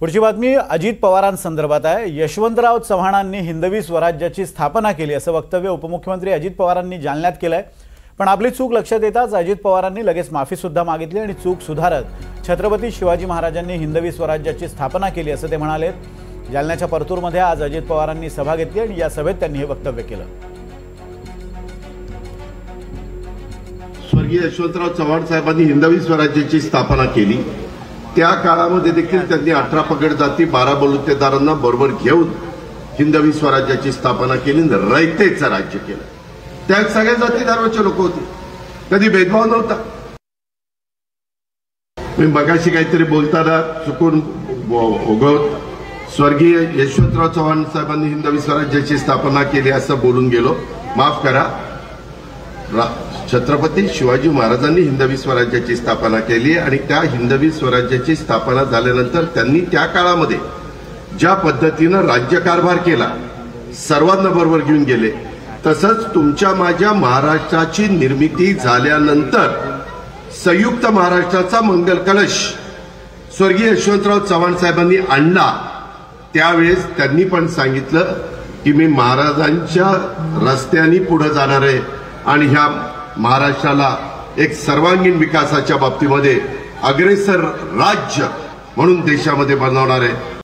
पुढची बातमी अजित पवारांसंदर्भात आहे। यशवंतराव चव्हाणांनी हिंदवी स्वराज्याची स्थापना केली असं वक्तव्य उपमुख्यमंत्री अजित पवारांनी जालन्यात केलंय। पण आपली चूक लक्षात येताच अजित पवारांनी लगेच माफी सुद्धा मागितली आणि चूक सुधारत छत्रपती शिवाजी महाराजांनी हिंदवी स्वराज्याची स्थापना केली असं ते म्हणाले। जालन्याच्या परतूरमध्ये आज अजित पवारांनी सभा घेतली आणि या सभेत त्यांनी हे वक्तव्य केलं। स्वर्गीय यशवंतराव चव्हाण साहेबांनी हिंदवी स्वराज्याची स्थापना केली। त्या काळामध्ये देखील त्यांनी 18 पगड जाती 12 बलुतेदारांना बरोबर घेऊन हिंदवी स्वराज्याची स्थापना केली, रयतेचं राज्य केलं। त्यात सगळ्या जाती धर्माचे लोक होते, कधी भेदभाव नव्हता। मी मगाशी काहीतरी बोलताना चुकून स्वर्गीय यशवंतराव चव्हाण साहेबांनी हिंदवी स्वराज्याची स्थापना केली असं बोलून गेलो, माफ करा। छत्रपती शिवाजी महाराजांनी हिंदवी स्वराज्याची स्थापना केली आणि त्या हिंदवी स्वराज्याची स्थापना झाल्यानंतर त्यांनी त्या काळामध्ये ज्या पद्धतीनं राज्यकारभार केला, सर्वांना बरोबर घेऊन गेले। तसंच तुमच्या माझ्या महाराष्ट्राची निर्मिती झाल्यानंतर संयुक्त महाराष्ट्राचा मंगल कलश स्वर्गीय यशवंतराव चव्हाण साहेबांनी आणला। त्यावेळेस त्यांनी पण सांगितलं की मी महाराजांच्या रस्त्याने पुढे जाणार आहे आणि ह्या महाराष्ट्राला एक सर्वांगीण विकासाच्या बाबतीमध्ये अग्रेसर राज्य म्हणून देशामध्ये बनवणार आहे।